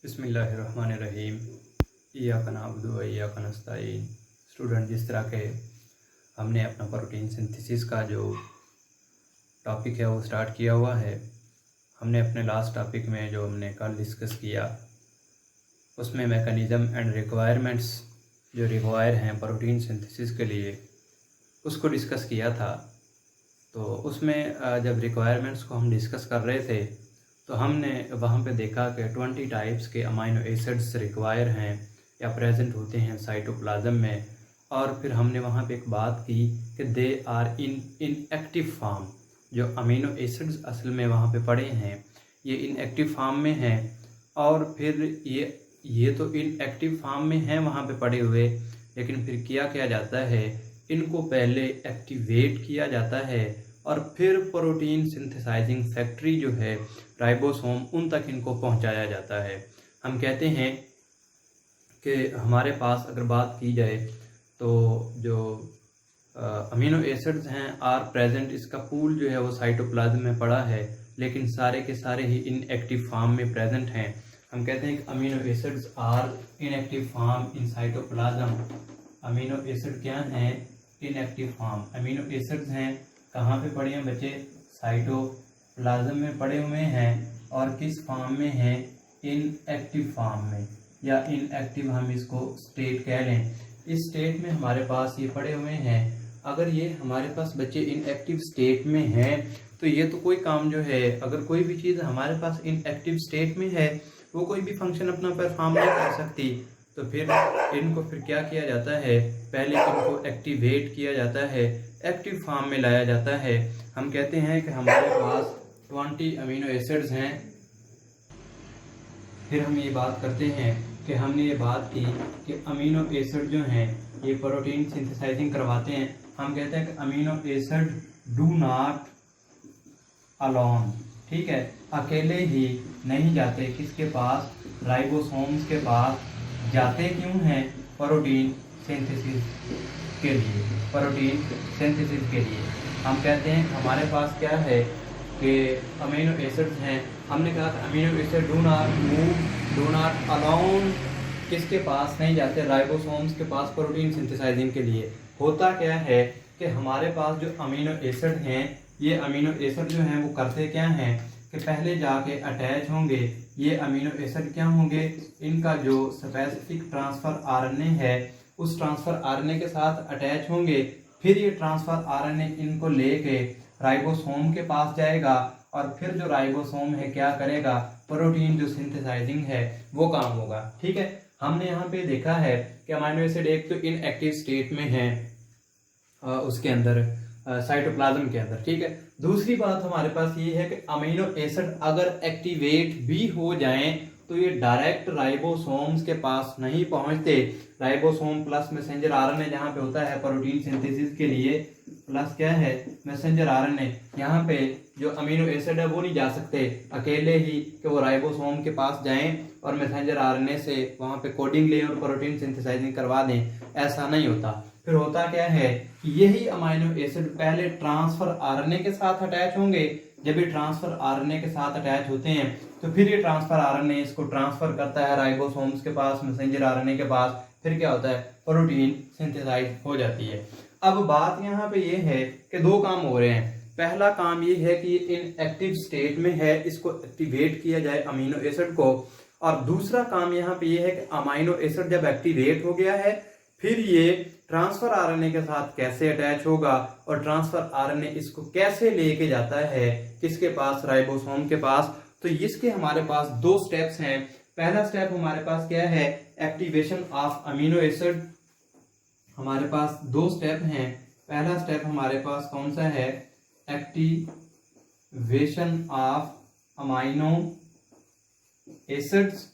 बिस्मिल्लाहिर्रहमानिर्रहीम। इय्याका नअबुदु व इय्याका नस्तईन। स्टूडेंट, जिस तरह के हमने अपना प्रोटीन सिंथेसिस का जो टॉपिक है वो स्टार्ट किया हुआ है। हमने अपने लास्ट टॉपिक में जो हमने कल डिस्कस किया उसमें मैकेनिज़्म एंड रिक्वायरमेंट्स जो रिक्वायर हैं प्रोटीन सिंथेसिस के लिए उसको डिस्कस किया था। तो उसमें जब रिक्वायरमेंट्स को हम डिस्कस कर रहे थे तो हमने वहाँ पे देखा कि 20 टाइप्स के अमीनो एसिड्स रिक्वायर हैं या प्रेजेंट होते हैं साइटोप्लाज्म में। और फिर हमने वहाँ पे एक बात की कि they are in active form. जो अमीनो एसिड्स असल में वहाँ पे पड़े हैं ये इन एक्टिव फॉर्म में हैं। और फिर ये तो इन एक्टिव फॉर्म में हैं वहाँ पे पड़े हुए, लेकिन फिर किया जाता है इनको पहले एक्टिवेट किया जाता है और फिर प्रोटीन सिंथेसाइजिंग फैक्ट्री जो है राइबोसोम उन तक इनको पहुंचाया जाता है। हम कहते हैं कि हमारे पास अगर बात की जाए तो जो अमीनो एसिड्स हैं आर प्रेजेंट, इसका पूल जो है वो साइटोप्लाज्म में पड़ा है, लेकिन सारे के सारे ही इनएक्टिव फॉर्म में प्रेजेंट हैं। हम कहते हैं कि amino acids are inactive form in cytoplasm. Amino acid क्या हैं? Inactive form. अमीनो एसिड्स हैं कहाँ पे पड़े हैं बच्चे? साइटोप्लाज्म में पड़े हुए हैं। और किस फॉर्म में हैं? इनएक्टिव फॉर्म में, या इनएक्टिव हम इसको स्टेट कह लें। इस स्टेट में हमारे पास ये पड़े हुए हैं। अगर ये हमारे पास बच्चे इनएक्टिव स्टेट में हैं तो ये तो कोई काम जो है, अगर कोई भी चीज़ हमारे पास इनएक्टिव स्टेट में है वो कोई भी फंक्शन अपना परफॉर्म नहीं कर सकती। तो फिर इनको फिर क्या किया जाता है? पहले इनको एक्टिवेट किया जाता है, एक्टिव फॉर्म में लाया जाता है। हम कहते हैं कि हमारे पास 20 अमीनो एसिड्स हैं। फिर हम ये बात करते हैं कि हमने ये बात की कि अमीनो एसिड जो हैं ये प्रोटीन सिंथेसाइजिंग करवाते हैं। हम कहते हैं कि amino acid do not alone, ठीक है, अकेले ही नहीं जाते। किसके पास? राइबोसोम्स के पास जाते क्यों हैं? प्रोटीन सिंथेसिस के लिए। प्रोटीन सिंथेसिस के लिए हम कहते हैं हमारे पास क्या है कि अमीनो एसिड्स हैं। हमने कहा कि amino acid do not move, do not alone, किसके पास नहीं जाते? राइबोसोम्स के पास प्रोटीन सिंथेसाइजिंग के लिए। होता क्या है कि हमारे पास जो अमीनो एसिड हैं ये अमीनो एसिड जो हैं वो करते क्या हैं कि पहले जाके अटैच होंगे। ये अमीनो एसिड क्या होंगे? इनका जो स्पेसिफिक ट्रांसफर आरएनए है उस ट्रांसफर आरएनए के साथ अटैच होंगे। फिर ये ट्रांसफर आरएनए इनको लेके राइबोसोम के पास जाएगा और फिर जो राइबोसोम है क्या करेगा? प्रोटीन जो सिंथेसाइजिंग है वो काम होगा। ठीक है, हमने यहाँ पे देखा है कि अमीनो एसिड एक तो इनएक्टिव स्टेट में है उसके अंदर साइटोप्लाज्म के अंदर, ठीक है। दूसरी बात हमारे पास ये है कि अमीनो एसिड अगर एक्टिवेट भी हो जाएं तो ये डायरेक्ट राइबोसोम्स के पास नहीं पहुंचते। राइबोसोम प्लस मैसेंजर आरएनए जहां पे होता है प्रोटीन सिंथेसिस के लिए, प्लस क्या है? Messenger RNA. यहाँ पे जो अमीनो एसिड है वो नहीं जा सकते अकेले ही कि वो राइबोसोम के पास जाएं और मैसेंजर आरएनए से वहां पे कोडिंग लें और प्रोटीन सिंथेसाइजिंग करवा दें। ऐसा नहीं होता। फिर होता क्या है कि यही अमीनो एसिड पहले ट्रांसफर आरएनए के साथ अटैच होंगे। जब ये ट्रांसफर आरएनए के साथ अटैच होते हैं तो फिर ये ट्रांसफर आरएनए इसको ट्रांसफर करता है राइबोसोम्स के पास, मैसेंजर आरएनए के पास। फिर क्या होता है? प्रोटीन सिंथेसाइज हो जाती है। अब बात यहाँ पे ये है कि दो काम हो रहे हैं। पहला काम ये है कि इन एक्टिव स्टेट में है, इसको एक्टिवेट किया जाए अमीनो एसिड को। और दूसरा काम यहाँ पे ये है कि अमीनो एसिड जब एक्टिवेट हो गया है फिर ये ट्रांसफर आरएनए के साथ कैसे अटैच होगा और ट्रांसफर आरएनए इसको कैसे लेके जाता है किसके पास? राइबोसोम के पास। तो इसके हमारे पास दो स्टेप्स हैं। पहला स्टेप हमारे पास क्या है? Activation of amino acid. हमारे पास दो स्टेप हैं। पहला स्टेप हमारे पास कौन सा है? एक्टिवेशन ऑफ अमीनो एसिड्स,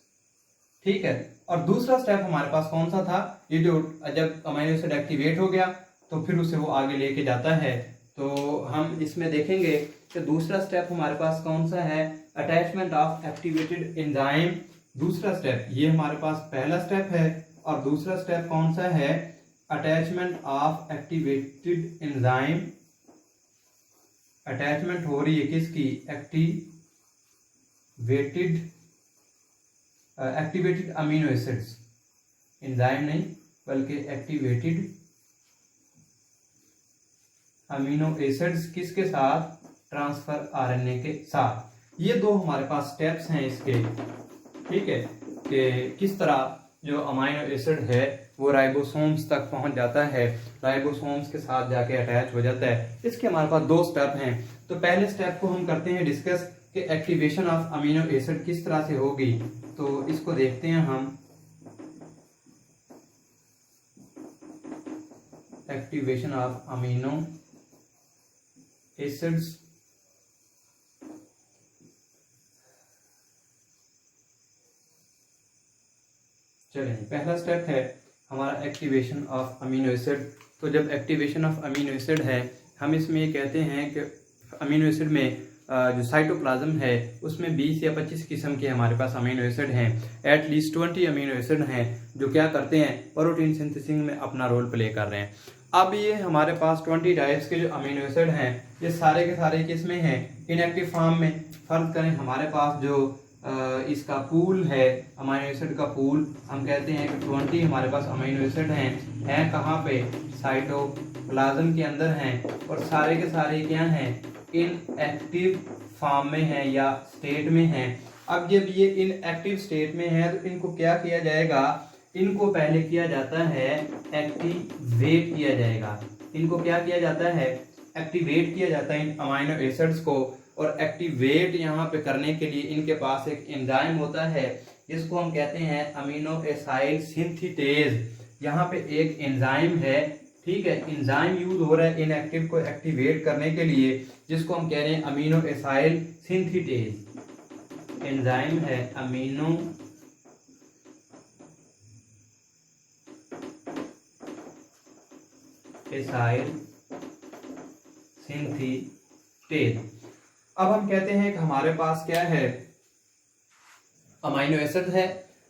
ठीक है। और दूसरा स्टेप हमारे पास कौन सा था? ये जो जब अमीनो एसिड एक्टिवेट हो गया तो फिर उसे वो आगे लेके जाता है। तो हम इसमें देखेंगे कि दूसरा स्टेप हमारे पास कौन सा है? Attachment of activated enzyme. दूसरा स्टेप, ये हमारे पास पहला स्टेप है और दूसरा स्टेप कौन सा है? Attachment of activated enzyme. Attachment हो रही है किसकी? Activated activated amino acids, enzyme नहीं बल्कि एक्टिवेटेड अमीनो एसिड्स किसके साथ, ट्रांसफर आरएनए के साथ। ये दो हमारे पास स्टेप्स हैं इसके, ठीक है, कि किस तरह जो अमीनो एसिड है वो राइबोसोम्स तक पहुंच जाता है, राइबोसोम्स के साथ जाके अटैच हो जाता है। इसके हमारे पास दो स्टेप हैं। तो पहले स्टेप को हम करते हैं डिस्कस कि एक्टिवेशन ऑफ अमीनो एसिड किस तरह से होगी। तो इसको देखते हैं हम, एक्टिवेशन ऑफ अमीनो एसिड्स। चलिए, पहला स्टेप है हमारा एक्टिवेशन ऑफ अमीनो एसिड। तो जब एक्टिवेशन ऑफ अमीनो एसिड है, हम इसमें ये कहते हैं कि अमीनो एसिड में जो साइटोप्लाज्म है उसमें 20 या 25 किस्म के हमारे पास अमीनो एसिड हैं। एटलीस्ट 20 अमीनो एसिड हैं जो क्या करते हैं, प्रोटीन सिंथेसिस में अपना रोल प्ले कर रहे हैं। अब ये हमारे पास 20 टाइप्स के जो अमीनो एसिड हैं ये सारे के सारे किस्में हैं इनएक्टिव फॉर्म में। फर्ज करें हमारे पास जो इसका पूल है, अमीनो एसिड का पूल, हम कहते हैं कि 20 हमारे पास अमीनो एसिड हैं कहाँ पे, साइटोप्लाज्म के अंदर हैं, और सारे के सारे क्या हैं, इनएक्टिव फॉर्म में हैं या स्टेट में हैं। अब जब ये इनएक्टिव स्टेट में है तो इनको क्या किया जाएगा, इनको पहले किया जाता है एक्टिवेट किया जाएगा। इनको क्या किया जाता है, एक्टिवेट किया जाता है इन अमीनो एसिड्स को। और एक्टिवेट यहाँ पे करने के लिए इनके पास एक एंजाइम होता है जिसको हम कहते हैं अमीनो एसाइल सिंथेटेज। यहाँ पे एक एंजाइम है, ठीक है, एंजाइम यूज हो रहा है इनएक्टिव को एक्टिवेट करने के लिए, जिसको हम कह रहे हैं अमीनो एसाइल सिंथेटेज। एंजाइम है अमीनो एसाइल सिंथेटेज। अब हम कहते हैं कि हमारे पास क्या है, अमीनो एसिड है।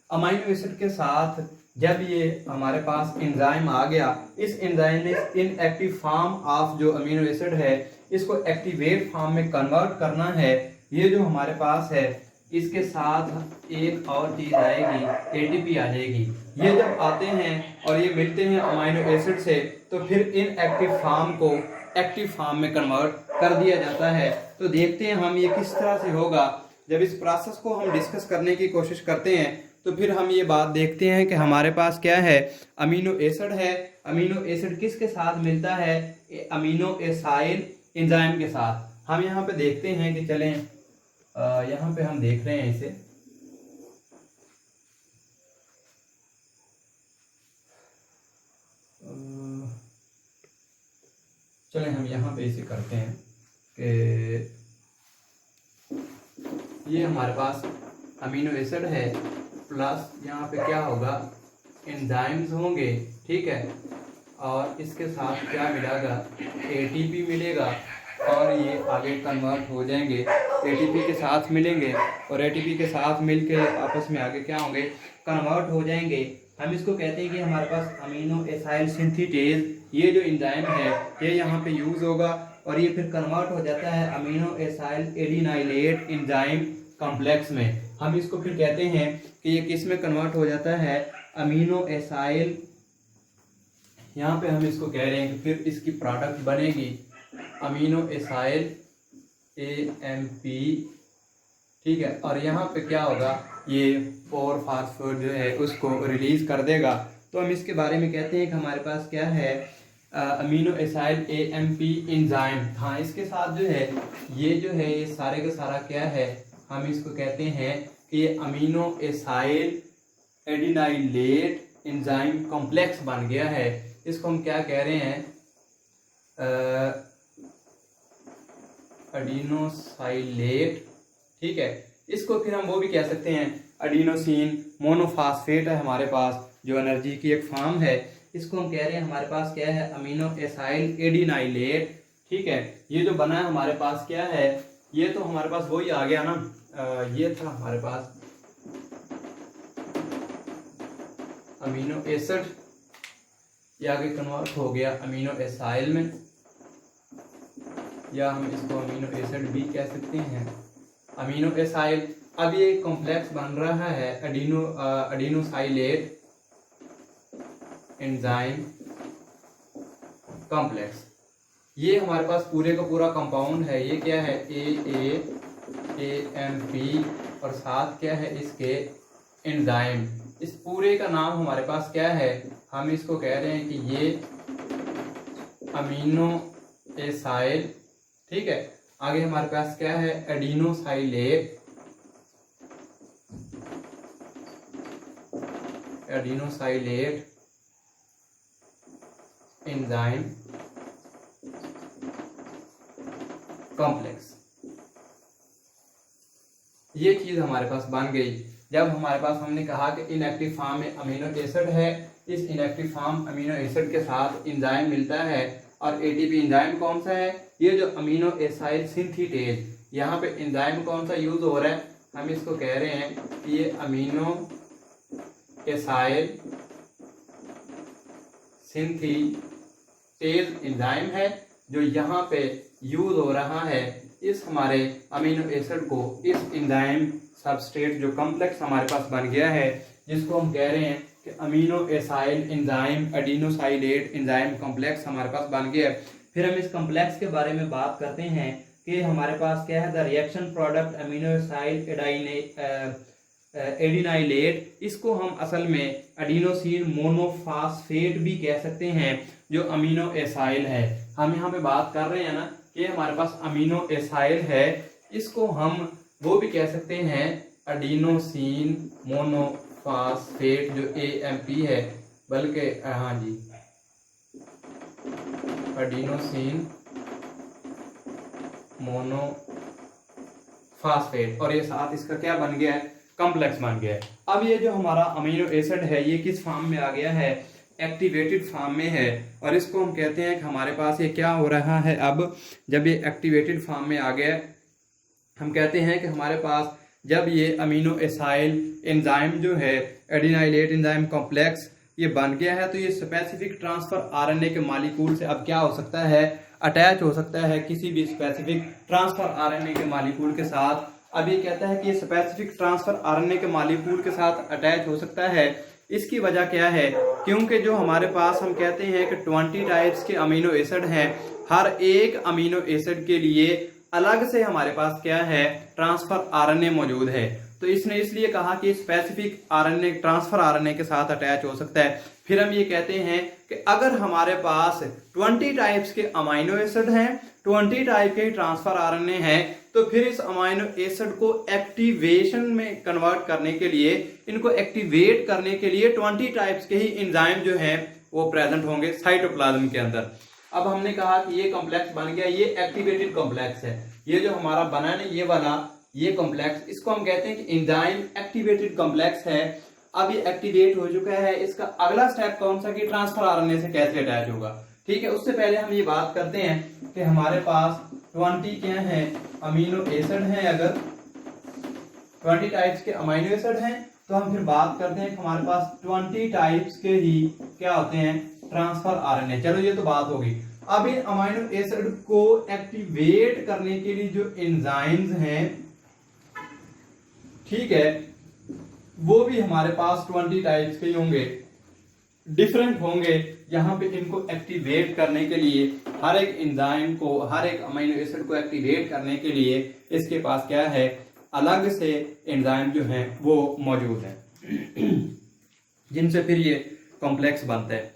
अमीनो एसिड के साथ जब ये हमारे पास एंजाइम आ गया, इस एंजाइम ने इनएक्टिव फॉर्म ऑफ जो अमीनो एसिड है इसको एक्टिवेट फॉर्म में कन्वर्ट करना है। ये जो हमारे पास है इसके साथ एक और चीज आएगी, एटीपी आ जाएगी। ये जब आते हैं और ये मिलते हैं अमीनो एसिड से तो फिर इनएक्टिव फॉर्म को एक्टिव फॉर्म में कन्वर्ट कर दिया जाता है। तो देखते हैं हम ये किस तरह से होगा। जब इस प्रोसेस को हम डिस्कस करने की कोशिश करते हैं तो फिर हम ये बात देखते हैं कि हमारे पास क्या है, अमीनो एसिड है। अमीनो एसिड किसके साथ मिलता है, अमीनो एसाइल एंजाइम के साथ। हम यहाँ पे देखते हैं कि चलें, यहाँ पे हम देख रहे हैं इसे, चलें हम यहाँ पे इसे करते हैं कि ये हमारे पास अमीनो एसिड है प्लस यहाँ पे क्या होगा, एंजाइम्स होंगे, ठीक है, और इसके साथ क्या मिलेगा, एटीपी मिलेगा और ये आगे कन्वर्ट हो जाएंगे, एटीपी के साथ मिलेंगे और एटीपी के साथ मिलके आपस में आगे क्या होंगे, कन्वर्ट हो जाएंगे। हम इसको कहते हैं कि हमारे पास अमीनो एसाइल सिंथेटेज, ये जो एंजाइम है ये यहाँ पे यूज होगा और ये फिर कन्वर्ट हो जाता है amino acyl adenylate enzyme complex में। हम इसको फिर कहते हैं कि ये किस में कन्वर्ट हो जाता है, अमीनो एसाइल, यहाँ पे हम इसको कह रहे हैं कि फिर इसकी प्रोडक्ट बनेगी अमीनो एसाइल AMP, ठीक है, और यहाँ पे क्या होगा, ये 4 फास्फेट जो है उसको रिलीज कर देगा। तो हम इसके बारे में कहते हैं कि हमारे पास क्या है, अमीनो एसाइल AMP एंजाइम। हाँ, इसके साथ जो है ये सारे का सारा क्या है, हम इसको कहते हैं कि ये amino acyl adenylate enzyme complex बन गया है। इसको हम क्या कह रहे हैं, एडिनोसाइलेट, ठीक है। इसको फिर हम वो भी कह सकते हैं एडिनोसिन मोनोफास्फेट है हमारे पास, जो एनर्जी की एक फॉर्म है। इसको हम कह रहे हैं हमारे पास क्या है, अमीनो एसाइल एडिनाइलेट, ठीक है। ये जो बना है हमारे पास क्या है, ये तो हमारे पास वही आ गया ना, ये था हमारे पास अमीनो एसिड, ये आगे कन्वर्ट हो गया अमीनो एसाइल में, या हम इसको अमीनो एसिड भी कह सकते हैं। अमीनो एसाइल अब ये कॉम्प्लेक्स बन रहा है एडिनोसाइलेट एंजाइम कॉम्प्लेक्स। ये हमारे पास पूरे का पूरा कंपाउंड है। ये क्या है, AMP और साथ क्या है इसके एंजाइम। इस पूरे का नाम हमारे पास क्या है, हम इसको कह रहे हैं कि ये अमीनो एसाइल। ठीक है, आगे हमारे पास क्या है, एडिनोसाइलेट एंजाइम कॉम्प्लेक्स। ये चीज हमारे पास बन गई। जब हमारे पास हमने कहा कि इनएक्टिव फॉर्म में अमीनो एसिड है, इस इनएक्टिव फॉर्म अमीनो एसिड के साथ एंजाइम मिलता है और एटीपी एंजाइम कौन सा है, ये जो अमीनो एसाइल सिंथेटेज। यहाँ पे एंजाइम कौन सा यूज हो रहा है, हम इसको कह रहे हैं कि ये अमीनो एसाइल सिंथेटेज एंजाइम है जो यहाँ पे यूज हो रहा है इस हमारे अमीनो एसिड को, इस एंजाइम सबस्ट्रेट जो कॉम्प्लेक्स हमारे पास बन गया है, जिसको हम कह रहे हैं कि amino acyl enzyme adenosylate enzyme complex हमारे पास बन गया है। फिर हम इस कॉम्प्लेक्स के बारे में बात करते हैं कि हमारे पास क्या है, the reaction product amino acyl adenylate. इसको हम असल में एडिनोसिन मोनोफॉस्फेट भी कह सकते हैं, जो अमीनो एसाइल है। हम यहाँ पे बात कर रहे हैं ना कि हमारे पास अमीनो एसाइल है, इसको हम वो भी कह सकते हैं एडिनोसिन मोनोफॉस्फेट जो AMP है, बल्कि हाँ जी एडिनोसिन मोनोफॉस्फेट, और ये साथ इसका क्या बन गया है, कॉम्प्लेक्स बन गया है। अब ये जो हमारा अमीनो एसिड है ये किस फॉर्म में आ गया है, एक्टिवेटेड फॉर्म में है, और इसको हम कहते हैं कि हमारे पास ये क्या हो रहा है, अब जब ये एक्टिवेटेड फॉर्म में आ गया, हम कहते हैं कि हमारे पास जब ये अमीनो एसाइल एंजाइम जो है एडिनाइलेट एंजाइम कॉम्प्लेक्स ये बन गया है, तो ये स्पेसिफिक ट्रांसफर RNA के मॉलिक्यूल से अब क्या हो सकता है, अटैच हो सकता है किसी भी स्पेसिफिक ट्रांसफर RNA के मॉलिक्यूल के साथ। अब ये कहता है कि ये स्पेसिफिक ट्रांसफर RNA के मॉलिक्यूल के साथ अटैच हो सकता है। इसकी वजह क्या है, क्योंकि जो हमारे पास हम कहते हैं कि 20 टाइप्स के अमीनो एसिड हैं, हर एक अमीनो एसिड के लिए अलग से हमारे पास क्या है, ट्रांसफर RNA मौजूद है। तो इसने इसलिए कहा कि स्पेसिफिक RNA ट्रांसफर RNA के साथ अटैच हो सकता है। फिर हम ये कहते हैं कि अगर हमारे पास 20 टाइप्स के अमीनो एसिड हैं, 20 टाइप के ट्रांसफर RNA हैं, तो फिर इस अमीनो एसिड को एक्टिवेशन में कन्वर्ट करने के लिए, इनको एक्टिवेट करने के लिए 20 टाइप्स के ही एंजाइम जो हैं वो प्रेजेंट होंगे साइटोप्लाज्म के अंदर। अब हमने कहा कि ये कॉम्प्लेक्स बन गया, ये एक्टिवेटेड कॉम्प्लेक्स है। ये जो हमारा बना है ये वाला ये कॉम्प्लेक्स, इसको हम कहते हैं कि एंजाइम एक्टिवेटेड कॉम्प्लेक्स है। अब ये एक्टिवेट हो चुका है, इसका अगला स्टेप कौन सा कि ट्रांसफर RNA से कैसे अटैच होगा। ठीक है, उससे पहले हम ये बात करते हैं कि हमारे पास 20 क्या है अमीनो एसिड हैं। अगर 20 टाइप्स के अमीनो एसिड हैं तो हम फिर बात करते हैं कि हमारे पास 20 टाइप्स के ही क्या होते हैं, ट्रांसफर RNA। चलो ये तो बात होगी। अब इन अमीनो एसिड को एक्टिवेट करने के लिए जो एंजाइम्स हैं, ठीक है, वो भी हमारे पास 20 टाइप्स के होंगे, डिफरेंट होंगे। यहाँ पे इनको एक्टिवेट करने के लिए हर एक एंजाइम को, हर एक अमीनो एसिड को एक्टिवेट करने के लिए इसके पास क्या है, अलग से एंजाइम जो हैं वो मौजूद हैं, जिनसे फिर ये कॉम्प्लेक्स बनता है।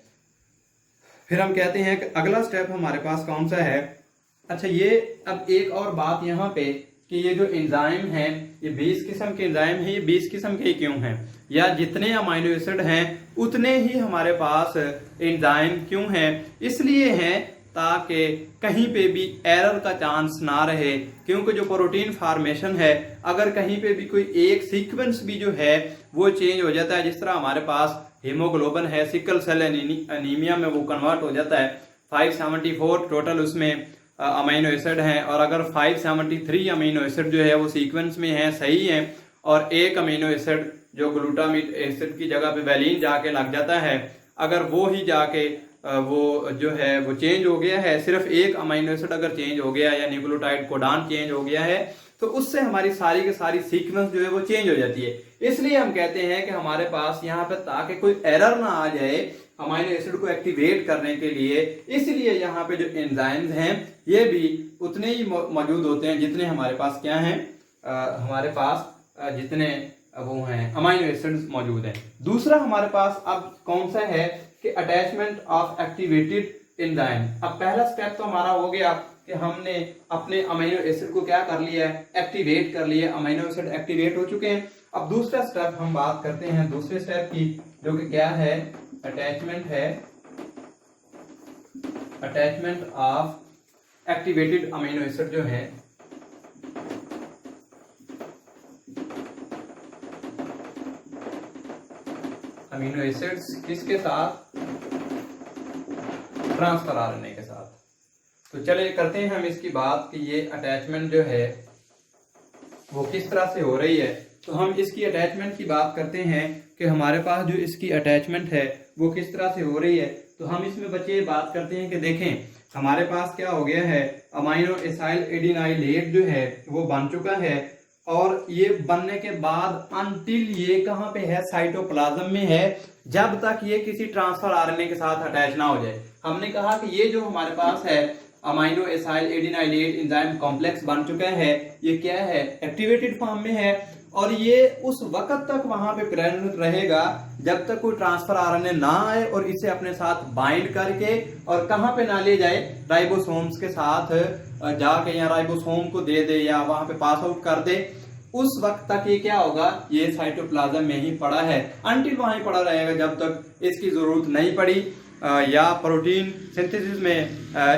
फिर हम कहते हैं कि अगला स्टेप हमारे पास कौन सा है। अच्छा, ये अब एक और बात यहाँ पे कि ये जो एंजाइम हैं ये 20 किस्म के एंजाइम हैं, ये 20 किस्म के क्यों हैं, या जितने अमीनो एसिड हैं उतने ही हमारे पास एंजाइम क्यों हैं। इसलिए हैं ताकि कहीं पे भी एरर का चांस ना रहे, क्योंकि जो प्रोटीन फार्मेशन है, अगर कहीं पे भी कोई एक सीक्वेंस भी जो है वो चेंज हो जाता है, जिस तरह हमारे पास हीमोग्लोबिन है, सिकल सेल एनीमिया में वो कन्वर्ट हो जाता है, 574 टोटल उसमें अमीनो एसिड हैं, और अगर 573 अमीनो एसिड जो है वो सीक्वेंस में है, सही है, और एक अमीनो एसिड जो ग्लूटामिक एसिड की जगह पे वैलिन जाके लग जाता है, अगर वो ही जाके वो जो है वो चेंज हो गया है, सिर्फ एक अमीनो एसिड अगर चेंज हो गया या न्यूक्लियोटाइड कोडान चेंज हो गया है, तो उससे हमारी सारी की सारी सीक्वेंस जो है वो चेंज हो जाती है। इसलिए हम कहते हैं कि हमारे पास यहाँ पे ताकि कोई एरर ना आ जाए अमीनो एसिड को एक्टिवेट करने के लिए, इसलिए यहाँ पे जो एंजाइम्स हैं ये भी उतने ही मौजूद होते हैं जितने हमारे पास क्या हैं, हमारे पास जितने वो हैं अमीनो एसिड्स मौजूद हैं। दूसरा हमारे पास अब कौन सा है कि अटैचमेंट ऑफ एक्टिवेटेड एंजाइम। अब पहला स्टेप तो हमारा हो गया कि हमने अपने अमीनो एसिड को क्या कर लिया है, एक्टिवेट कर लिया, अमीनो एसिड एक्टिवेट हो चुके हैं। अब दूसरा स्टेप हम बात करते हैं दूसरे स्टेप की, जो कि क्या है, अटैचमेंट है, attachment of activated amino acid जो है अमीनो एसिड्स किसके साथ, ट्रांसफर आरएनए के साथ। तो चलिए करते हैं हम इसकी बात कि ये अटैचमेंट जो है वो किस तरह से हो रही है। तो हम इसकी अटैचमेंट की बात करते हैं कि हमारे पास जो इसकी अटैचमेंट है वो किस तरह से हो रही है। तो हम इसमें बच्चे बात करते हैं कि देखें हमारे पास क्या हो गया है, अमीनो एसाइल एडिनाइलेट जो है वो बन चुका है, और ये बनने के बाद अनटिल ये कहाँ पे है, साइटोप्लाज्म में है, जब तक ये किसी ट्रांसफर आरएनए के साथ अटैच ना हो जाए। हमने कहा कि ये जो हमारे पास है amino acyl adenylate enzyme complex बन चुका है, ये क्या है, एक्टिवेटेड फॉर्म में है, और ये उस वक्त तक वहां पे प्रेजेंट रहेगा जब तक कोई ट्रांसफर आरएनए ना आए और इसे अपने साथ बाइंड करके और कहां पे ना ले जाए, राइबोसोम्स के साथ जाके या राइबोसोम को दे दे या वहां पे पास आउट कर दे। उस वक्त तक ये क्या होगा, ये साइटोप्लाज्म में ही पड़ा है, अनटिल वहां ही पड़ा रहेगा जब तक इसकी जरूरत नहीं पड़ी या प्रोटीन सिंथेसिस में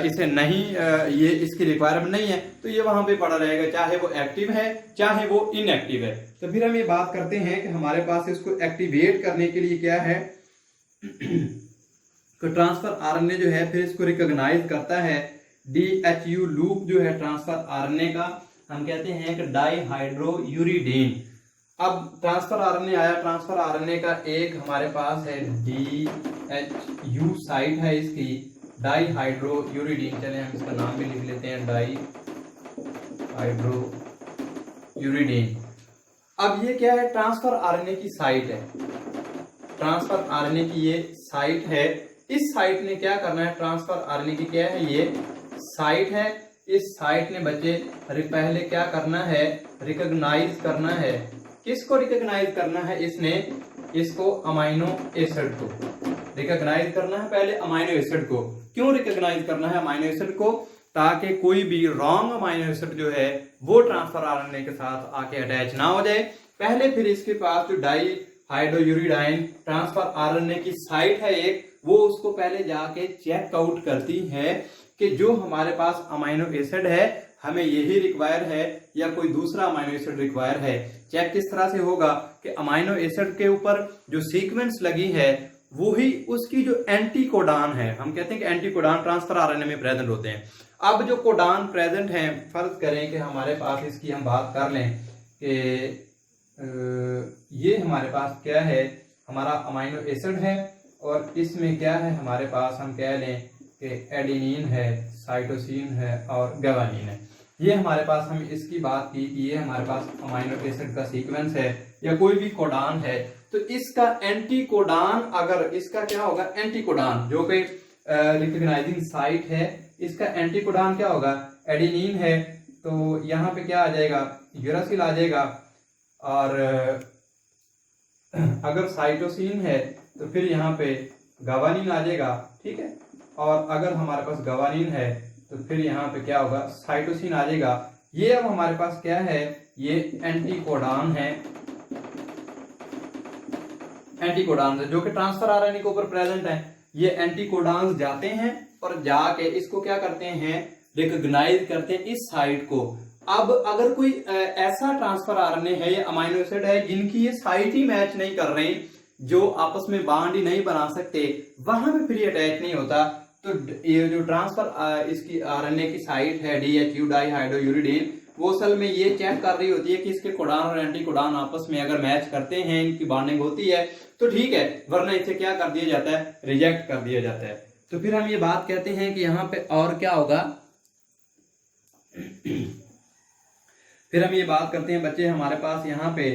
इसे नहीं, ये इसकी रिक्वायरमेंट नहीं है, तो ये वहां पे पड़ा रहेगा, चाहे वो एक्टिव है चाहे वो इनएक्टिव है। तो फिर हम ये बात करते हैं कि हमारे पास इसको एक्टिवेट करने के लिए क्या है, तो ट्रांसफर आरएनए जो है फिर इसको रिकॉग्नाइज करता है, DHU लूप जो है ट्रांसफर आरएनए का, हम कहते हैं कि डाईहाइड्रोयूरिडीन। अब ट्रांसफर आरएनए आया, ट्रांसफर आरएनए का एक हमारे पास है DHU साइट है इसकी, डाईहाइड्रोयूरिडीन। चले हम इसका नाम भी लिख लेते हैं, डाईहाइड्रोयूरिडीन। अब ये क्या है, ट्रांसफर आरएनए की साइट है, ट्रांसफर आरएनए की ये साइट है। इस साइट ने क्या करना है, ट्रांसफर आरएनए की क्या है, ये साइट है। इस साइट ने बच्चे पहले क्या करना है, रिकॉग्नाइज करना है, किसको रिकॉग्नाइज करना है, इसने इसको अमीनो एसिड को रिकॉग्नाइज करना है, पहले अमीनो एसिड को। क्यों रिकॉग्नाइज करना है अमीनो एसिड को, ताकि कोई भी रॉन्ग अमीनो एसिड जो है वो ट्रांसफर आरएनए के साथ आके अटैच ना हो जाए। पहले फिर इसके पास जो डाईहाइड्रोयूरिडाइन ट्रांसफर आरएनए की साइट है एक, वो उसको पहले जाके चेक आउट करती है कि जो हमारे पास अमीनो एसिड है हमें यही रिक्वायर है या कोई दूसरा अमीनो एसिड रिक्वायर है। चेक किस तरह से होगा कि अमीनो एसिड के ऊपर जो सीक्वेंस लगी है वो ही उसकी जो एंटी कोडान है, हम कहते हैं कि एंटी कोडान ट्रांसफर आरएनए में प्रेजेंट होते हैं। अब जो कोडान प्रेजेंट हैं, फर्ज करें कि हमारे पास इसकी हम बात कर लें कि ये हमारे पास क्या है, हमारा अमीनो एसिड है, और इसमें क्या है हमारे पास, हम कह लें कि एडेनिन है, साइटोसिन है और ग्वानिन है। ये हमारे पास, हम इसकी बात की कि ये हमारे पास अमीनो एसिड का सीक्वेंस है या कोई भी कोडान है, तो इसका एंटी कोडान, अगर इसका क्या होगा, एंटी कोडान जो कि रिकॉग्नाइजिंग साइट है, इसका एंटी कोडान क्या होगा, एडेनिन है, तो यहाँ पे क्या आ जाएगा, यूरासिल आ जाएगा, और अगर साइटोसिन है तो फिर यहाँ पे ग्वानिन आ जाएगा, ठीक है, और अगर हमारे पास ग्वानिन है तो फिर यहाँ पे क्या होगा, साइटोसिन आ जाएगा। ये अब हमारे पास क्या है, ये एंटी कोडान है, एंटी कोडान जो कि ट्रांसफर आरएनए के ऊपर प्रेजेंट है। ये एंटी कोडान जाते हैं और जाके इसको क्या करते हैं, रिकॉग्नाइज करते हैं इस साइट को। अब अगर कोई ऐसा ट्रांसफर आरएनए है या अमीनो एसिड है जिनकी ये साइट ही मैच नहीं कर रही, जो आपस में बांड ही नहीं बना सकते, वहां पे फिर अटैच नहीं होता, तो ये जो ट्रांसफर इसकी आरएनए की साइट है DHU डाईहाइड्रोयूरिडीन, वो असल में ये चेक कर रही होती है कि इसके कोडान और एंटी कोडान आपस में अगर मैच करते हैं, इनकी बॉन्डिंग होती है तो ठीक है, वरना इसे क्या कर दिया जाता है, रिजेक्ट कर दिया जाता है। तो फिर हम ये बात कहते हैं कि यहाँ पे और क्या होगा, फिर हम ये बात करते हैं बच्चे, हमारे पास यहाँ पे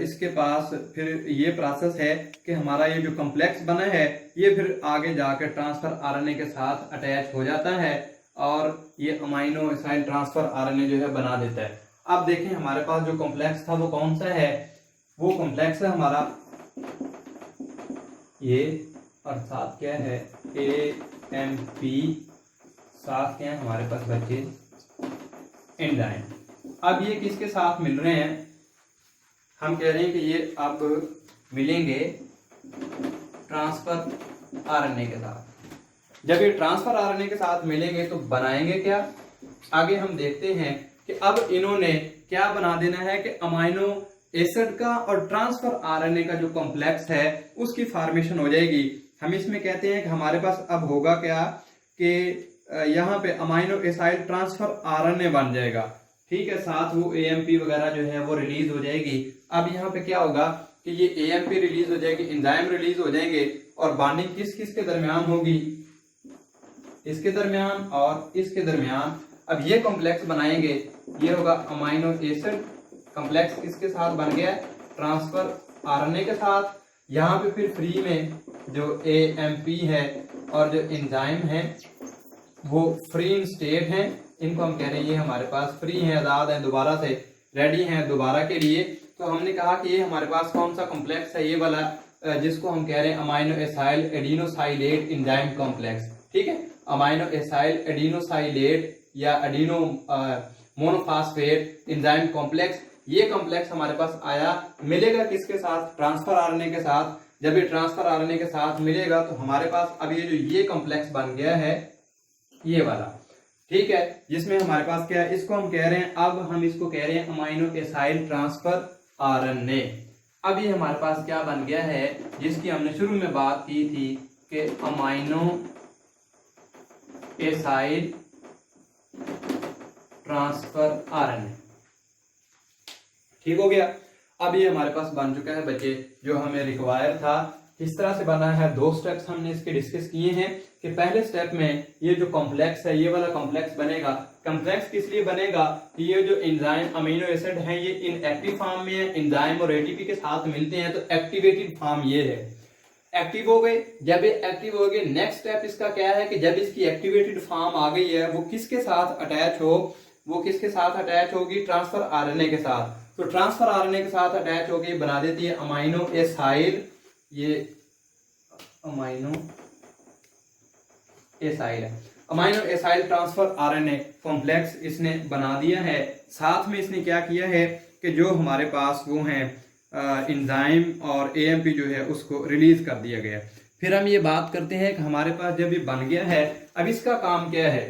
इसके पास फिर ये प्रोसेस है कि हमारा ये जो कॉम्प्लेक्स बना है ये फिर आगे जाकर ट्रांसफर आरएनए के साथ अटैच हो जाता है और ये अमीनो एसिड ट्रांसफर आरएनए जो है बना देता है। अब देखें हमारे पास जो कॉम्प्लेक्स था वो कौन सा है, वो कॉम्प्लेक्स है हमारा ये, और साथ क्या है AMP, साथ क्या है हमारे पास बच्चे एंजाइम। अब ये किसके साथ मिल रहे हैं, हम कह रहे हैं कि ये अब मिलेंगे ट्रांसफर आरएनए के साथ। जब ये ट्रांसफर आरएनए के साथ मिलेंगे तो बनाएंगे क्या, आगे हम देखते हैं कि अब इन्होंने क्या बना देना है कि अमीनो एसिड का और ट्रांसफर आरएनए का जो कॉम्प्लेक्स है उसकी फॉर्मेशन हो जाएगी। हम इसमें कहते हैं कि हमारे पास अब होगा क्या कि यहाँ पे अमीनो एसिड ट्रांसफर आरएनए बन जाएगा, ठीक है, साथ वो AMP वगैरह जो है वो रिलीज हो जाएगी। अब यहाँ पे क्या होगा कि ये AMP रिलीज हो जाएगी, एंजाइम रिलीज हो जाएंगे और बॉन्डिंग किस किस के दरमियान होगी, इसके दरमियान और इसके दरमियान। अब ये कॉम्प्लेक्स बनाएंगे, ये होगा अमीनो एसिड कॉम्प्लेक्स किसके साथ बन गया, ट्रांसफर आरएनए के साथ। यहाँ पे फिर फ्री में जो AMP है और जो एंजाइम है वो फ्री इन स्टेट हैं, इनको हम कह रहे हैं ये हमारे पास फ्री हैं, आजाद हैं, दोबारा से रेडी हैं दोबारा के लिए। तो हमने कहा कि ये हमारे पास कौन सा कॉम्प्लेक्स है, ये वाला जिसको हम कह रहे हैं अमीनो एसाइल एडिनोसाइलेट एंजाइम कॉम्प्लेक्स, ठीक है, अमीनो एसाइल एडिनोसाइलेट या एडिनो मोनोफॉस्फेट एंजाइम कॉम्प्लेक्स। ये कॉम्प्लेक्स हमारे पास आया, मिलेगा किसके साथ, ट्रांसफर आरएनए के साथ। जब ये ट्रांसफर आरएनए के साथ मिलेगा तो हमारे पास अब ये जो ये कॉम्प्लेक्स बन गया है ये वाला, ठीक है, जिसमें हमारे पास क्या है, इसको हम कह रहे हैं, अब हम इसको कह रहे हैं अमीनो एसाइल ट्रांसफर आरएनए। अब ये हमारे पास क्या बन गया है, जिसकी हमने शुरू में बात की थी कि अमीनो एसाइल ट्रांसफर आरएनए, ठीक हो गया। अब ये हमारे पास बन चुका है बच्चे, जो हमें रिक्वायर था। किस तरह से बना है, 2 स्टेप्स हमने इसके डिस्कस किए हैं कि पहले स्टेप में ये जो कॉम्प्लेक्स है ये वाला कॉम्प्लेक्स बनेगा। कॉम्प्लेक्स किस लिए बनेगा कि ये जो एंजाइम अमीनो एसिड है ये इनएक्टिव फॉर्म में है, एंजाइम और ATP के साथ मिलते हैं तो एक्टिवेटेड फॉर्म ये है, एक्टिव हो गए। जब ये एक्टिव हो गए, नेक्स्ट स्टेप इसका क्या है कि जब इसकी एक्टिवेटेड फॉर्म आ गई है वो किसके साथ अटैच हो, वो किसके साथ अटैच होगी, ट्रांसफर आरएनए के साथ। तो ट्रांसफर आरएनए के साथ अटैच होगी, बना देती है अमीनो एसाइल, ये अमीनो एसाइल है, amino acyl transfer RNA complex इसने बना दिया है। साथ में इसने क्या किया है कि जो हमारे पास वो हैं एंजाइम और AMP जो है उसको रिलीज कर दिया गया। फिर हम ये बात करते हैं कि हमारे पास जब ये बन गया है अब इसका काम क्या है।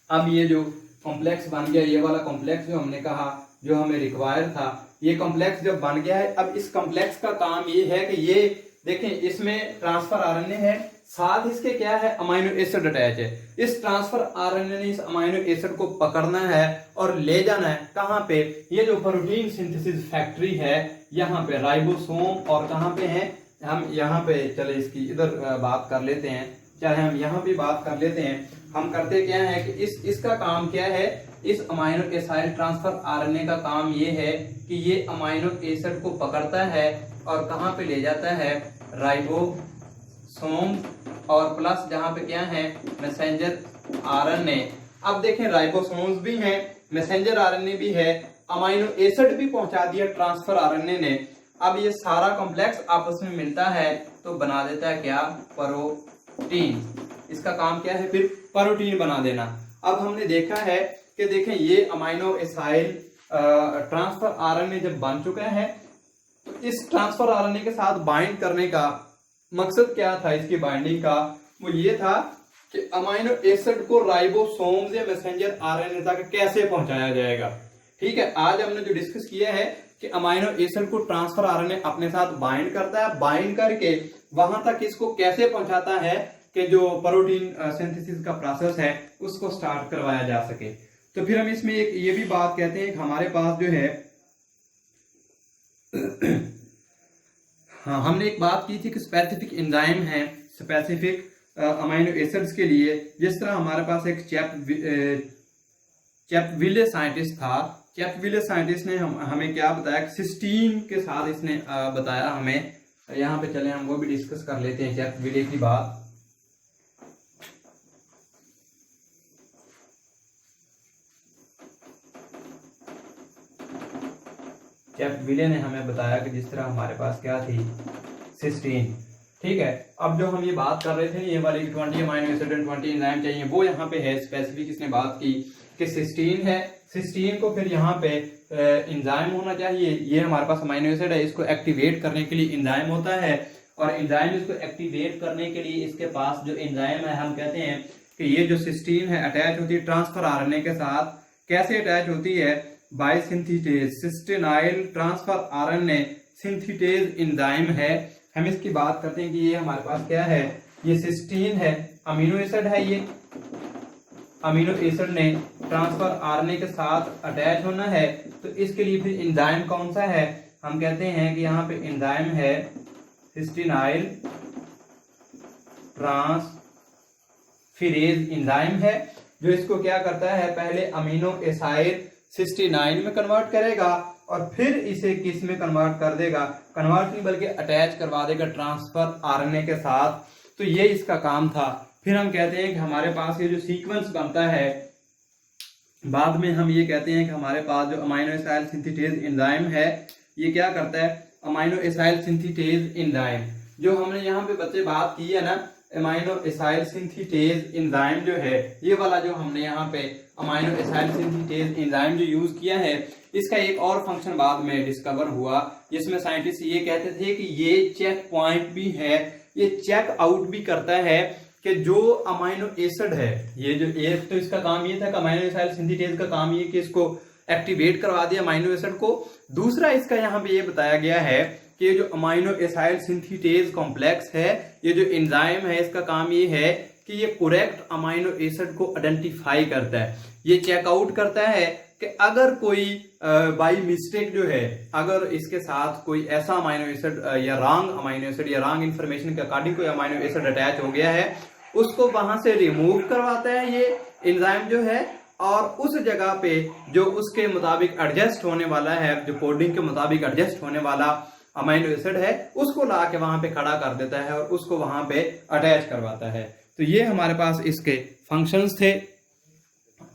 अब ये जो कॉम्प्लेक्स बन गया, ये वाला कॉम्प्लेक्स जो हमने कहा जो हमें रिक्वायर था, ये कॉम्प्लेक्स जब बन गया है, अब इस कॉम्प्लेक्स का काम ये है कि ये देखें इसमें ट्रांसफर आरएनए है, साथ इसके क्या है अमीनो एसिड अटैच है। इस ट्रांसफर आरएनए ने इस अमीनो एसिड को पकड़ना है और ले जाना है कहाँ पे, ये जो प्रोटीन सिंथेसिस फैक्ट्री है यहाँ पे राइबोसोम, और कहाँ पे है, हम यहाँ पे चले इसकी इधर बात कर लेते हैं, चाहे हम यहाँ भी बात कर लेते हैं। हम करते क्या है कि इसका काम क्या है, इस अमीनो एसाइल ट्रांसफर आरएनए का काम ये है कि ये अमीनो एसिड को पकड़ता है और कहाँ पे ले जाता है, राइबोसोम और प्लस जहाँ पे क्या है मैसेंजर आरएनए। अब देखें राइबोसोम्स भी हैं, मैसेंजर आरएनए भी है, अमीनो एसिड भी पहुंचा दिया ट्रांसफर आरएनए ने। अब ये सारा कॉम्प्लेक्स आपस में मिलता है तो बना देता है क्या, प्रोटीन। इसका काम क्या है फिर, प्रोटीन बना देना। अब हमने देखा है कि देखें ये अमीनो एसाइल ट्रांसफर आरएनए जब बन चुका है तो इस ट्रांसफर आरएनए के साथ बाइंड करने का मकसद क्या था, इसकी बाइंडिंग का वो ये था कि अमीनो एसिड को राइबोसोम्स या मैसेंजर आरएनए तक कैसे पहुंचाया जाएगा। ठीक है, आज हमने जो डिस्कस किया है कि अमीनो एसिड को ट्रांसफर आरएनए अपने साथ बाइंड करता है, बाइंड करके वहां तक इसको कैसे पहुंचाता है कि जो प्रोटीन सिंथेसिस का प्रोसेस है उसको स्टार्ट करवाया जा सके। तो फिर हम इसमें एक ये भी बात कहते हैं कि हमारे पास जो है हाँ, हमने एक बात की थी कि स्पेसिफिक एंजाइम है स्पेसिफिक अमीनो एसिड्स के लिए। जिस तरह हमारे पास एक चैपविले साइंटिस्ट था। चैपविले साइंटिस्ट ने हमें क्या बताया, सिस्टीन के साथ इसने बताया हमें। यहाँ पे चले हम वो भी डिस्कस कर लेते हैं चैपविले की बात। चैपविले ने हमें बताया कि जिस तरह हमारे पास क्या थी, सिस्टीन, ठीक है। अब जो हम ये बात कर रहे थे ये वाली 20 अमीनो एसिड एंड 20 एंजाइम चाहिए, वो यहाँ पे है स्पेसिफिक इसने बात की कि सिस्टीन है। सिस्टीन को फिर यहाँ पे एंजाइम होना चाहिए। ये हमारे पास अमीनो एसिड है, इसको एक्टिवेट करने के लिए एंजाइम होता है, और एंजाइम इसको एक्टिवेट करने के लिए इसके पास जो एंजाइम है, हम कहते हैं कि ये जो सिस्टीन है अटैच होती है ट्रांसफर आरएनए के साथ। कैसे अटैच होती है, by synthetase, cysteinyl transfer RNA synthetase enzyme है। हम इसकी बात करते हैं कि ये हमारे पास क्या है, ये सिस्टीन है, अमीनो एसिड है। ये अमीनो एसिड ने ट्रांसफर आरएनए के साथ अटैच होना है, तो इसके लिए फिर एंजाइम कौन सा है, हम कहते हैं कि यहाँ पे एंजाइम है सिस्टेनाइल ट्रांसफेरेज एंजाइम है, जो इसको क्या करता है, पहले अमीनो एसाइड सिस्टेनाइल में कन्वर्ट करेगा और फिर इसे किस में कन्वर्ट कर देगा, कन्वर्ट नहीं बल्कि अटैच करवा देगा ट्रांसफर आरएनए के साथ। तो ये इसका काम था। फिर हम कहते हैं कि हमारे पास ये जो सीक्वेंस बनता है, बाद में हम ये कहते हैं कि हमारे पास जो अमीनो एसाइल सिंथेटेज एंजाइम है, ये क्या करता है, अमीनो एसाइल सिंथेटेज एंजाइम, जो हमने यहाँ पे बच्चे बात की है ना, अमीनो एसाइल सिंथेटेज एंजाइम जो है, ये वाला जो हमने यहाँ पे अमीनो एसाइल सिंथेटेज एंजाइम जो यूज किया है, इसका एक और फंक्शन बाद में डिस्कवर हुआ, जिसमें साइंटिस्ट ये कहते थे कि ये चेक पॉइंट भी है, ये चेक आउट भी करता है कि जो अमीनो एसिड है, ये जो एक तो इसका काम ये था कि अमीनो एसाइल सिंथेटेज का काम ये कि इसको एक्टिवेट करवा दिया अमीनो एसिड को। दूसरा इसका यहाँ पे ये बताया गया है कि ये जो अमीनो एसाइल सिंथेटेज कॉम्प्लेक्स है, ये जो एंजाइम है, इसका काम ये है कि ये करेक्ट अमीनो एसिड को आइडेंटिफाई करता है, ये चेकआउट करता है कि अगर कोई बाय मिस्टेक जो है, अगर इसके साथ कोई ऐसा अमीनो एसिड या रॉन्ग अमीनो एसिड या रॉन्ग इंफॉर्मेशन के अकॉर्डिंग कोई अमीनो एसिड अटैच हो गया है, उसको वहां से रिमूव करवाता है ये एंजाइम जो है, और उस जगह पे जो उसके मुताबिक एडजस्ट होने वाला है, जो कोडिंग के मुताबिक एडजस्ट होने वाला अमीनो एसिड है, उसको ला के वहां पे खड़ा कर देता है और उसको वहां पे अटैच करवाता है। तो ये हमारे पास इसके फंक्शंस थे।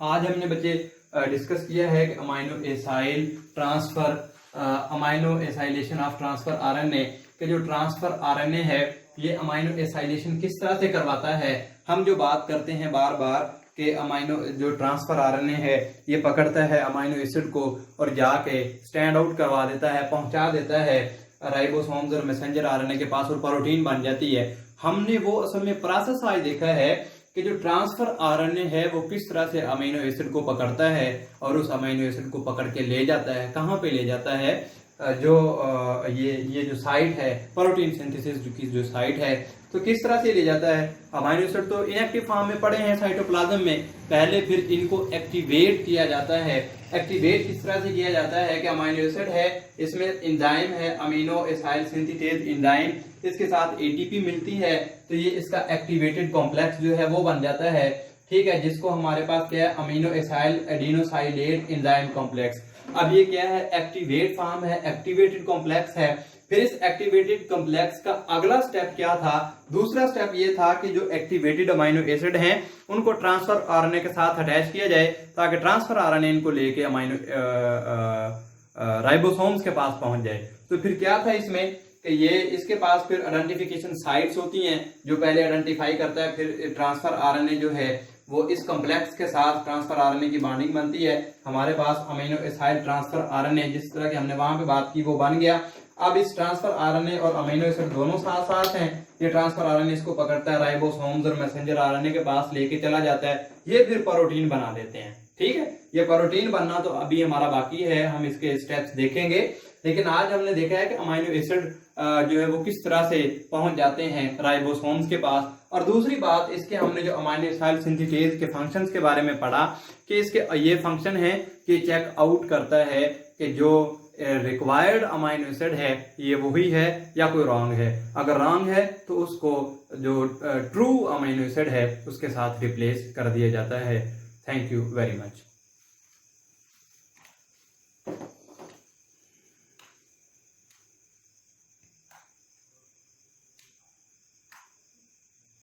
आज हमने बच्चे डिस्कस किया है कि amino acyl transfer, amino acylation of transfer RNA के जो ट्रांसफर आरएनए है, ये अमीनो एसाइलेशन किस तरह से करवाता है। हम जो बात करते हैं बार बार कि अमीनो जो ट्रांसफर आरएनए है, ये पकड़ता है अमीनो एसिड को और जाके स्टैंड आउट करवा देता है, पहुंचा देता है राइबोसोम्स और मैसेंजर आरएनए के पास, और प्रोटीन बन जाती है। हमने वो असल में प्रोसेस आज देखा है कि जो ट्रांसफर आरएनए है वो किस तरह से अमीनो एसिड को पकड़ता है और उस अमीनो एसिड को पकड़ के ले जाता है, कहाँ पे ले जाता है, जो ये जो साइट है प्रोटीन सिंथेसिस की जो साइट है, तो किस तरह से ले जाता है। अमीनो एसिड तो इनएक्टिव फॉर्म में पड़े हैं साइटोप्लाज्म में, पहले फिर इनको एक्टिवेट किया जाता है। एक्टिवेट किस तरह से किया जाता है कि अमीनो एसिड है, इसमें एंजाइम है अमीनो एसाइल सिंथेटेज एंजाइम, इसके साथ एटीपी मिलती है, तो ये इसका एक्टिवेटेड कॉम्प्लेक्स जो है वो बन जाता है, ठीक है, जिसको हमारे पास क्या है, अमीनो एसाइल एडिनोसाइलेट एंजाइम कॉम्प्लेक्स। अब ये क्या है, एक्टिवेट फॉर्म है, एक्टिवेटेड कॉम्प्लेक्स है। फिर इस एक्टिवेटेड कॉम्प्लेक्स का अगला स्टेप क्या था, दूसरा स्टेप ये था कि जो एक्टिवेटेड अमीनो एसिड हैं उनको ट्रांसफर आरएनए के साथ अटैच किया जाए, ताकि ट्रांसफर आरएनए इनको लेके अमीनो राइबोसोम्स के पास पहुंच जाए। तो फिर क्या था इसमें कि ये इसके पास फिर आइडेंटिफिकेशन साइट्स होती हैं, जो पहले आइडेंटिफाई करता है, फिर ट्रांसफर आरएनए जो है वो इस कॉम्प्लेक्स के साथ ट्रांसफर आरएनए की बॉन्डिंग बनती है। हमारे पास अमीनो एसाइल ट्रांसफर आरएनए जिस तरह की हमने वहां पे बात की वो बन गया। अब इस ट्रांसफर आरएनए और अमीनो एसिड दोनों साथ साथ हैं। ये ट्रांसफर आरएनए इसको पकड़ता है, राइबोसोम्स और मैसेंजर आरएनए के पास लेके चला जाता है, ये फिर प्रोटीन बना देते हैं, ठीक है। ये प्रोटीन बनना तो अभी हमारा बाकी है, हम इसके स्टेप्स देखेंगे, लेकिन आज हमने देखा है कि अमीनो एसिड जो है वो किस तरह से पहुंच जाते हैं राइबोसोम्स के पास। और दूसरी बात, इसके हमने जो अमीनो एसाइल सिंथेटेज के फंक्शंस के बारे में पढ़ा कि इसके ये फंक्शन है कि चेक आउट करता है कि जो रिक्वायर्ड अमीनो एसिड है ये वही है या कोई रॉन्ग है। अगर रॉन्ग है तो उसको जो ट्रू अमीनो एसिड है उसके साथ रिप्लेस कर दिया जाता है। Thank you very much.